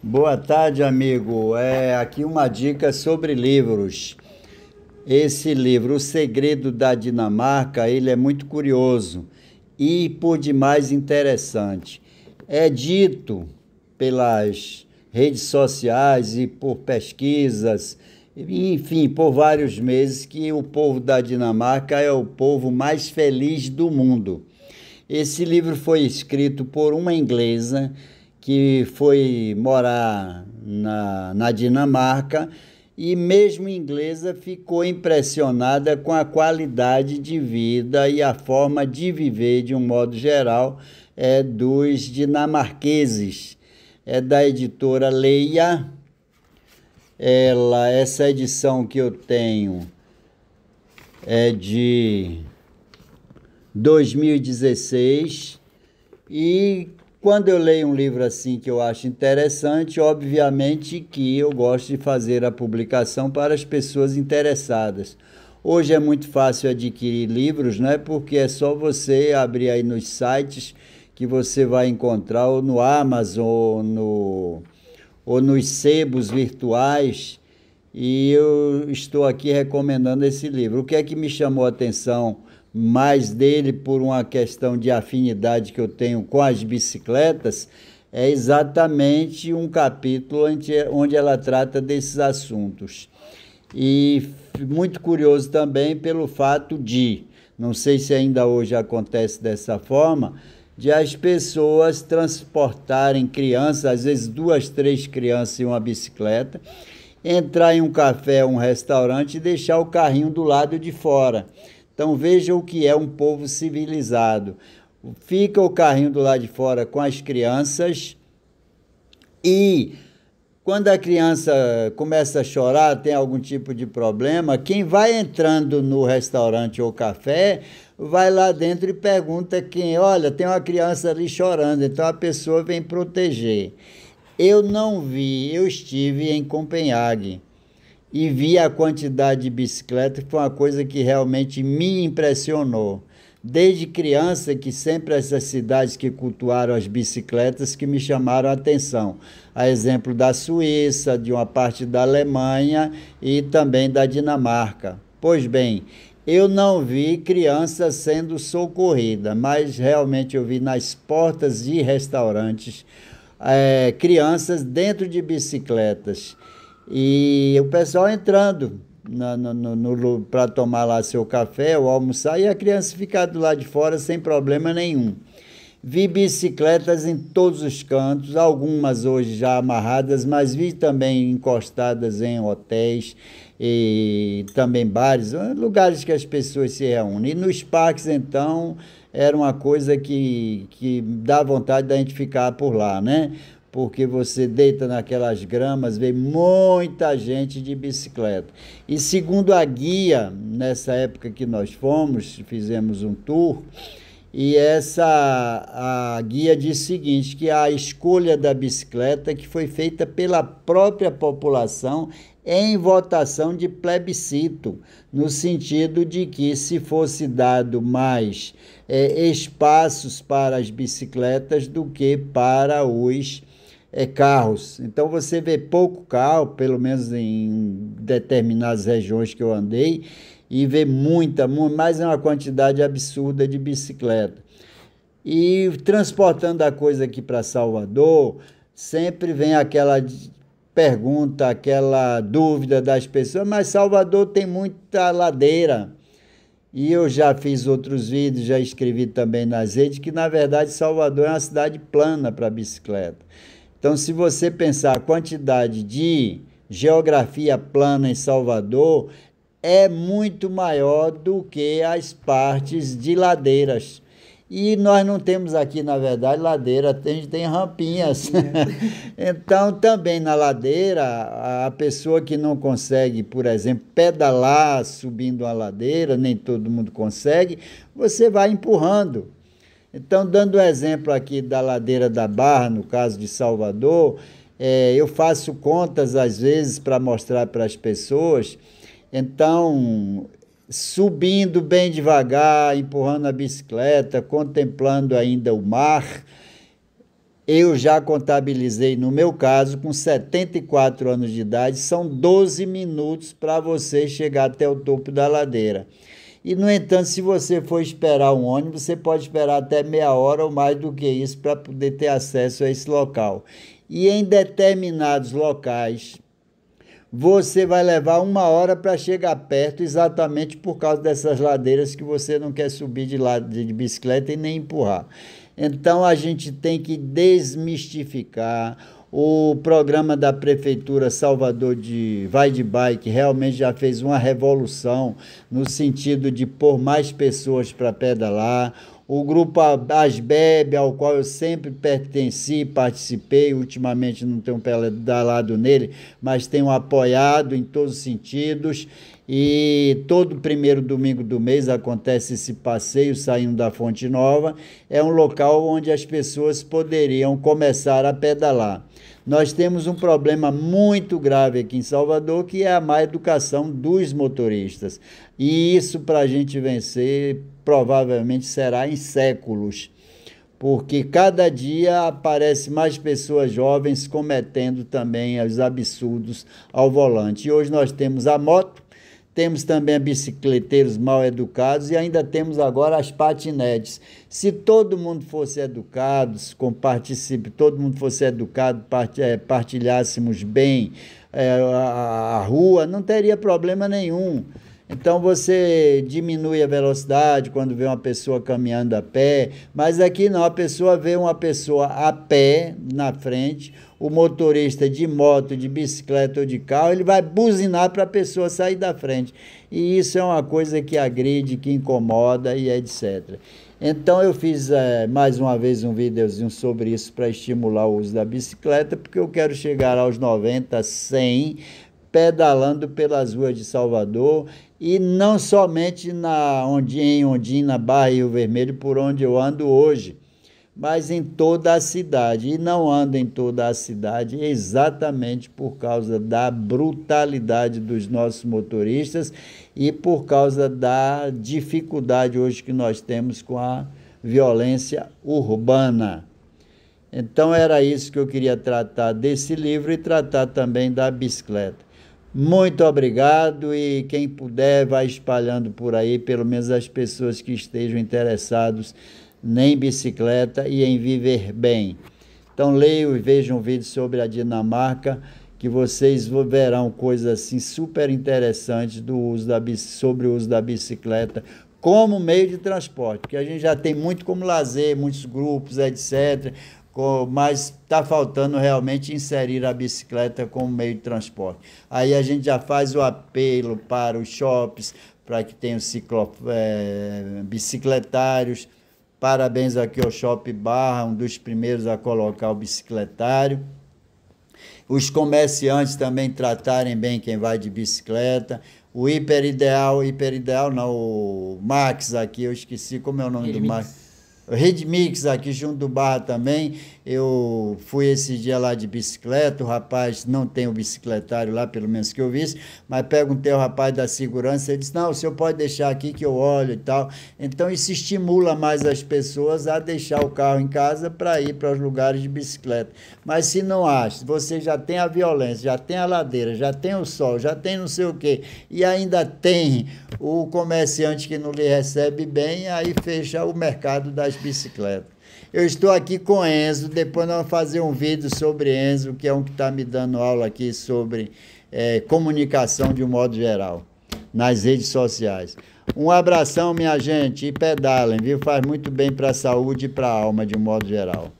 Boa tarde, amigo. Aqui uma dica sobre livros. Esse livro, O Segredo da Dinamarca, ele é muito curioso e por demais interessante. É dito pelas redes sociais e por pesquisas, enfim, por vários meses, que o povo da Dinamarca é o povo mais feliz do mundo. Esse livro foi escrito por uma inglesa que foi morar na Dinamarca e, mesmo inglesa, ficou impressionada com a qualidade de vida e a forma de viver, de um modo geral, dos dinamarqueses. É da editora Leia. Essa edição que eu tenho é de 2016 e quando eu leio um livro assim que eu acho interessante, obviamente que eu gosto de fazer a publicação para as pessoas interessadas. Hoje é muito fácil adquirir livros, né? Porque é só você abrir aí nos sites que você vai encontrar, ou no Amazon, ou nos sebos virtuais, e eu estou aqui recomendando esse livro. O que é que me chamou a atenção mais dele, por uma questão de afinidade que eu tenho com as bicicletas, é exatamente um capítulo onde ela trata desses assuntos. E muito curioso também pelo fato de, não sei se ainda hoje acontece dessa forma, de as pessoas transportarem crianças, às vezes duas, três crianças em uma bicicleta, entrar em um café, um restaurante e deixar o carrinho do lado de fora. Então veja o que é um povo civilizado. Fica o carrinho do lado de fora com as crianças e quando a criança começa a chorar, tem algum tipo de problema, quem vai entrando no restaurante ou café, vai lá dentro e pergunta quem, olha, tem uma criança ali chorando, então a pessoa vem proteger. Eu não vi, eu estive em Copenhague e vi a quantidade de bicicleta, que foi uma coisa que realmente me impressionou. Desde criança, que sempre essas cidades que cultuaram as bicicletas que me chamaram a atenção. A exemplo da Suíça, de uma parte da Alemanha e também da Dinamarca. Pois bem, eu não vi criança sendo socorrida, mas realmente eu vi nas portas de restaurantes crianças dentro de bicicletas. E o pessoal entrando para tomar lá seu café ou almoçar, e a criança ficar do lado de fora sem problema nenhum. Vi bicicletas em todos os cantos, algumas hoje já amarradas, mas vi também encostadas em hotéis e também bares, lugares que as pessoas se reúnem. E nos parques, então, era uma coisa que dá vontade da gente ficar por lá, né? Porque você deita naquelas gramas, vê muita gente de bicicleta. E segundo a guia, nessa época que nós fomos, fizemos um tour, e a guia diz o seguinte, que a escolha da bicicleta que foi feita pela própria população em votação de plebiscito, no sentido de que se fosse dado mais espaços para as bicicletas do que para os carros. Então você vê pouco carro, pelo menos em determinadas regiões que eu andei, e vê mas é uma quantidade absurda de bicicleta. E transportando a coisa aqui para Salvador, sempre vem aquela pergunta, aquela dúvida das pessoas, mas Salvador tem muita ladeira. E eu já fiz outros vídeos, já escrevi também nas redes, que na verdade Salvador é uma cidade plana para bicicleta. Então, se você pensar a quantidade de geografia plana em Salvador, é muito maior do que as partes de ladeiras. E nós não temos aqui, na verdade, ladeira, a gente tem rampinhas. Então, também na ladeira, a pessoa que não consegue, por exemplo, pedalar subindo uma ladeira, nem todo mundo consegue, você vai empurrando. Então, dando o exemplo aqui da ladeira da Barra, no caso de Salvador, eu faço contas às vezes para mostrar para as pessoas. Então, subindo bem devagar, empurrando a bicicleta, contemplando ainda o mar, Eu já contabilizei, no meu caso, com 74 anos de idade, são 12 minutos para você chegar até o topo da ladeira. E, no entanto, se você for esperar um ônibus, você pode esperar até meia hora ou mais do que isso para poder ter acesso a esse local. E em determinados locais, você vai levar uma hora para chegar perto, exatamente por causa dessas ladeiras que você não quer subir de bicicleta e nem empurrar. Então, a gente tem que desmistificar. O programa da Prefeitura Salvador de Vai de Bike realmente já fez uma revolução no sentido de pôr mais pessoas para pedalar. O grupo Asbeb, ao qual eu sempre pertenci, participei, ultimamente não tenho pedalado nele, mas tenho apoiado em todos os sentidos. E todo primeiro domingo do mês acontece esse passeio saindo da Fonte Nova. É um local onde as pessoas poderiam começar a pedalar. Nós temos um problema muito grave aqui em Salvador, que é a má educação dos motoristas. E isso, para a gente vencer, provavelmente será em séculos, porque cada dia aparecem mais pessoas jovens cometendo também os absurdos ao volante. E hoje nós temos a moto, temos também bicicleteiros mal educados e ainda temos agora as patinetes. Se todo mundo fosse educado, todo mundo fosse educado, partilhássemos bem a rua, não teria problema nenhum. Então você diminui a velocidade quando vê uma pessoa caminhando a pé, mas aqui não, a pessoa vê uma pessoa a pé na frente, o motorista de moto, de bicicleta ou de carro, ele vai buzinar para a pessoa sair da frente. E isso é uma coisa que agride, que incomoda e etc. Então eu fiz mais uma vez um videozinho sobre isso para estimular o uso da bicicleta, porque eu quero chegar aos 90, 100, pedalando pelas ruas de Salvador, e não somente em Ondina, Barra e Rio Vermelho, por onde eu ando hoje, mas em toda a cidade. E não ando em toda a cidade exatamente por causa da brutalidade dos nossos motoristas e por causa da dificuldade hoje que nós temos com a violência urbana. Então era isso que eu queria tratar desse livro e tratar também da bicicleta. Muito obrigado, e quem puder vai espalhando por aí, pelo menos as pessoas que estejam interessados em bicicleta e em viver bem. Então leiam e vejam vídeos sobre a Dinamarca, que vocês verão coisas assim super interessantes sobre o uso da bicicleta como meio de transporte, porque a gente já tem muito como lazer, muitos grupos, etc., mas está faltando realmente inserir a bicicleta como meio de transporte. Aí a gente já faz o apelo para os shoppings, para que tenham bicicletários. Parabéns aqui ao Shopping Barra, um dos primeiros a colocar o bicicletário. Os comerciantes também tratarem bem quem vai de bicicleta. O Hiperideal não, o Max aqui, eu esqueci como é o nome do Max. Redmix aqui junto do Barra também. Eu fui esse dia lá de bicicleta, o rapaz não tem o bicicletário lá, pelo menos que eu vi, mas perguntei ao rapaz da segurança, ele disse, não, o senhor pode deixar aqui que eu olho e tal. Então isso estimula mais as pessoas a deixar o carro em casa para ir para os lugares de bicicleta. Mas se não acha, você já tem a violência, já tem a ladeira, já tem o sol, já tem não sei o quê, e ainda tem o comerciante que não lhe recebe bem, aí fecha o mercado das bicicletas. Eu estou aqui com Enzo, depois nós vamos fazer um vídeo sobre Enzo, que é um que está me dando aula aqui sobre comunicação de um modo geral, nas redes sociais. Um abração, minha gente, e pedalem, viu? Faz muito bem para a saúde e para a alma de um modo geral.